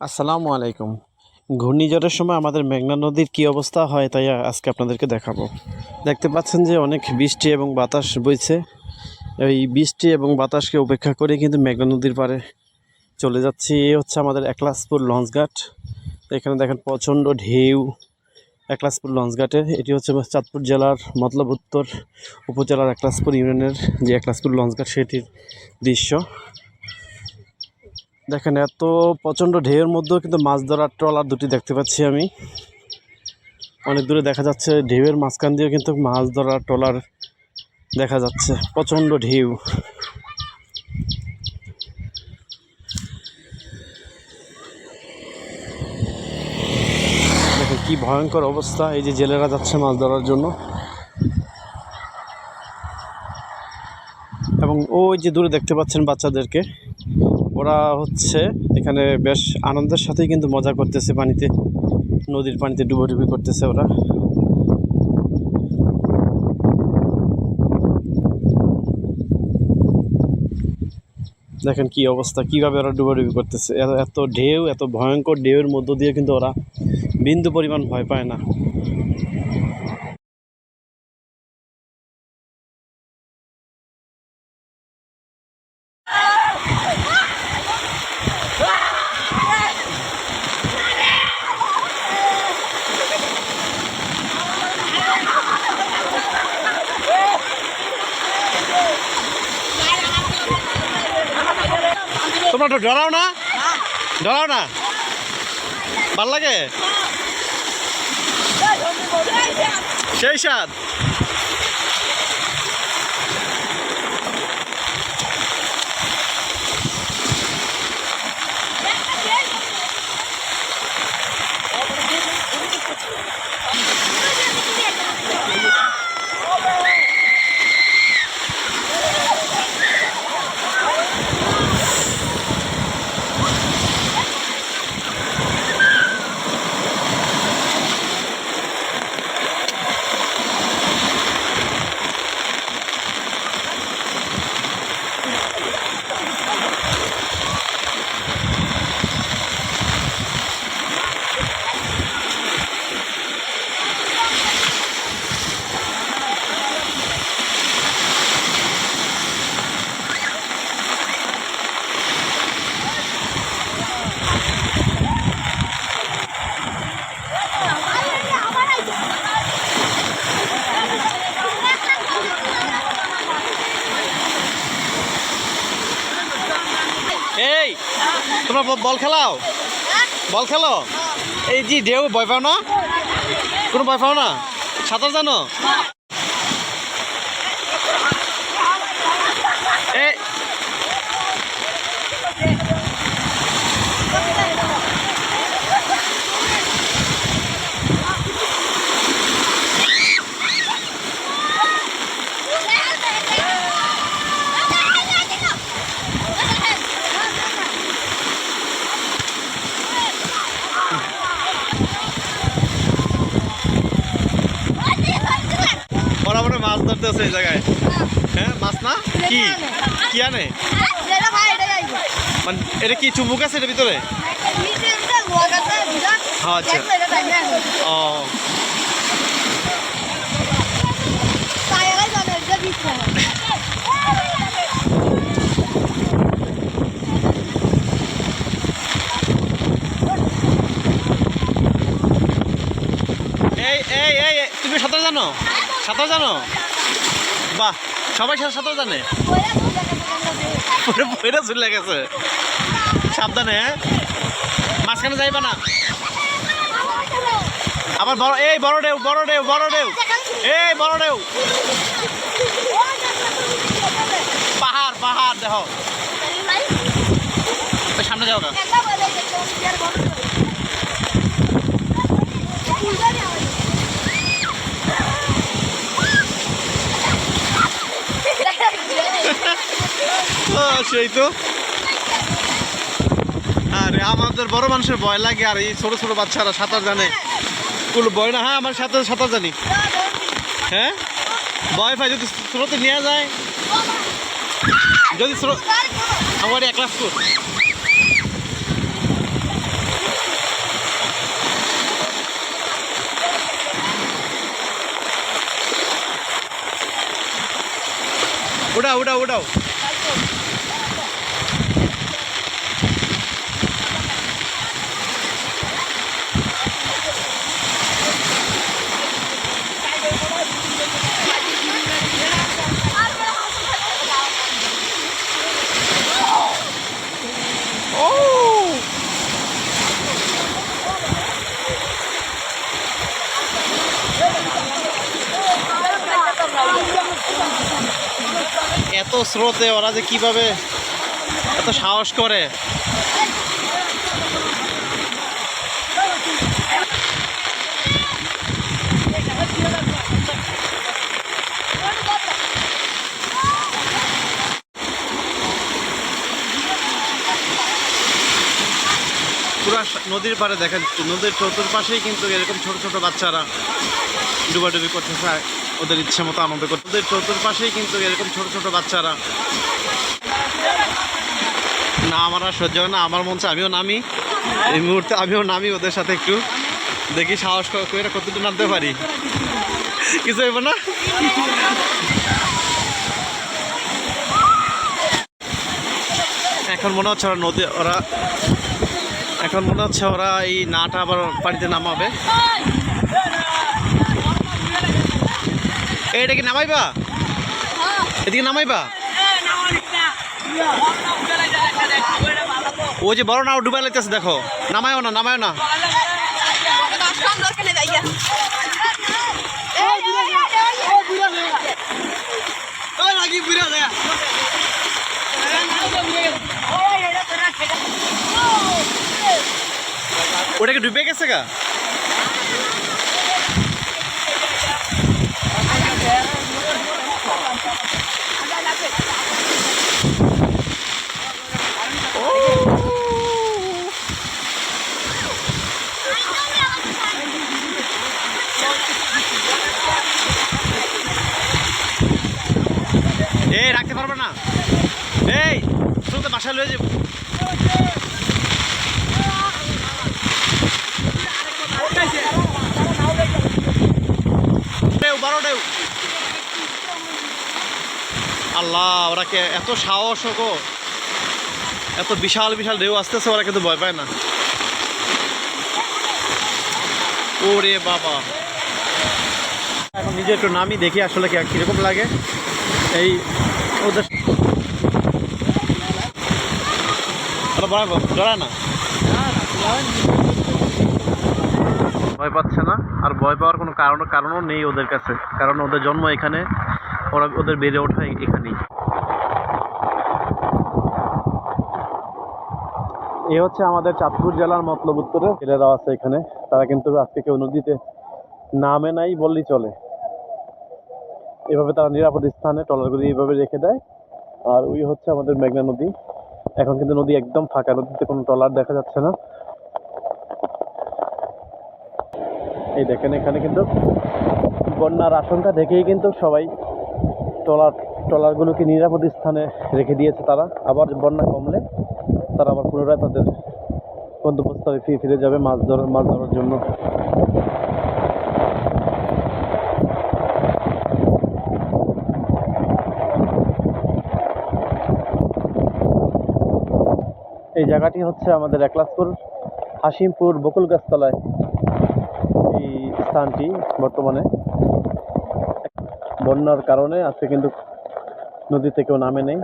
আসসালামু আলাইকুম। ঘূর্ণিঝড়ের সময় আমাদের মেঘনা নদীর কী অবস্থা হয় তাই আজকে আপনাদেরকে দেখাবো। দেখতে পাচ্ছেন যে অনেক বৃষ্টি এবং বাতাস বইছে। এই বৃষ্টি এবং বাতাসকে উপেক্ষা করে কিন্তু মেঘনা নদীর পাড়ে চলে যাচ্ছি। এই হচ্ছে আমাদের একলাসপুর লঞ্চঘাট। এখানে দেখেন প্রচণ্ড ঢেউ। একলাসপুর লঞ্চঘাটে এটি হচ্ছে চাঁদপুর জেলার মতলব উত্তর উপজেলার একলাসপুর ইউনিয়নের যে একলাসপুর লঞ্চঘাট সেটির দৃশ্য। দেখেন এত প্রচণ্ড ঢেউয়ের মধ্যেও কিন্তু মাছ ধরার ট্রলার দুটি দেখতে পাচ্ছি আমি। অনেক দূরে দেখা যাচ্ছে ঢেউয়ের মাঝখান দিয়েও কিন্তু মাছ ধরার ট্রলার দেখা যাচ্ছে। প্রচণ্ড ঢেউ। দেখেন কি ভয়ঙ্কর অবস্থা। এই যে জেলেরা যাচ্ছে মাছ ধরার জন্য এবং ওই যে দূরে দেখতে পাচ্ছেন বাচ্চাদেরকে, ওরা হচ্ছে এখানে বেশ আনন্দের সাথেই কিন্তু মজা করতেছে পানিতে, নদীর পানিতে ডুবোডুবি করতেছে ওরা। দেখেন কি অবস্থা, কিভাবে ওরা ডুবোডুবি করতেছে। এত ঢেউ, এত ভয়ঙ্কর ঢেউয়ের মধ্য দিয়ে কিন্তু ওরা বিন্দু পরিমাণ ভয় পায় না। তোমরা তো ডরাও না, ডরাও না, ভাল লাগে সেই স্বাদ। এই তোমরা বল খেলাও, বল খেলো। এই যে ঢেউ, ভয় পাও না? কোনো ভয় পাও না? সাঁতার জানো? এই ওরা মনে মাছ ধরতেছে এই জায়গায়। হ্যাঁ, মাছ না কি কি আনে? মানে এটা কি চুম্বুক আছে এটার ভিতরে? আচ্ছা, ও এই এই এই তুমি সাঁতার জানো? সাঁতার জানো? বাহ, সবাই সাঁতার জানে। এটা চলে গেছে, সাবধানে। হ্যাঁ, মাঝখানে যাইবা না। আবার বড়, এই বড় ঢেউ, বড় ঢেউ, বড় ঢেউ, এই বড় ঢেউ। পাহাড়, পাহাড় দেখো সামনে যাও না। সেই তো। আরে আমাদের বড় মানুষের ভয় লাগে, আর এই ছোট ছোট বাচ্চারা সাঁতার জানে, কোনো ভয় না। হ্যাঁ, আমার সাথে সাঁতার জানি। হ্যাঁ, ভয় পাই যদি স্রোতে নিয়ে যায়, যদি স্রোত। আমার একলাসপুর। উড়াও উড়াও উড়াও। এত স্রোতে ওরা যে কিভাবে এত সাহস করে। পুরা নদীর পাড়ে দেখেন, নদীর চতুর্পাশেই কিন্তু এরকম ছোট ছোট বাচ্চারা ডুবাডুবি করতেছে ওদের ইচ্ছে মতো আনন্দ করতে। ওদের চতুর্পাশেই কিন্তু এরকম ছোট ছোট বাচ্চারা। না আমার আর সহ্য হয় না, আমার মন চায় আমিও নামি, এই মুহূর্তে আমিও নামি ওদের সাথে, একটু দেখি সাহস করে কতটুকু নামতে পারি। কিছু হইব না। এখন মনে হচ্ছে ওরা নদী এখন মনে হচ্ছে ওরা এই নাটা আবার পানিতে নামাবে। এটা কি নামাইবা? এদিকে নামাইবা? ওই যে বড় নাও ডুবাই লাগতেছে, দেখো। নামায়ও না, নামায়ও না। ওটাকে ডুবে গেছে গা। এই রাখতে পারবে না, এই তুমি তো বাসায় লয়ে যাবো। আল্লাহ, ওরা কে এত সাহস গো, এত বিশাল বিশাল ঢেউ আসতেছে, ওরা কিন্তু ভয় পায় না। ওরে বাবা, এখন নিজে একটু নামি দেখি আসলে কিরকম লাগে। এই ওদের ডরায় না, ভয় পাচ্ছে না। আর ভয় পাওয়ার কোনো কারণও নেই ওদের কাছে, কারণ ওদের জন্ম এখানে, ওদের বেড়ে ওঠা এখানেই। এ হচ্ছে আমাদের চাঁদপুর জেলার মতলব উত্তরে ছেলেরা আছে এখানে। তারা কিন্তু আজকে কেউ নদীতে নামে নাই বললেই চলে। এভাবে তারা নিরাপদ স্থানে ট্রলারগুলি এইভাবে রেখে দেয়। আর ওই হচ্ছে আমাদের মেঘনা নদী। এখন কিন্তু নদী একদম ফাঁকা, নদীতে কোনো ট্রলার দেখা যাচ্ছে না। এই দেখেন, এখানে কিন্তু বন্যার আশঙ্কা দেখেই কিন্তু সবাই ট্রলারগুলোকে নিরাপদ স্থানে রেখে দিয়েছে তারা। আবার বন্যা কমলে তারা আবার পুনরায় তাদের গন্তব্যস্থলে ফিরে যাবে মাছ ধরার জন্য। এই জায়গাটি হচ্ছে আমাদের একলাসপুর হাসিমপুর বকুল গাছতলায় এই স্থানটি। বর্তমানে বন্যার কারণে আজকে কিন্তু নদীতে কেউ নামে নেই।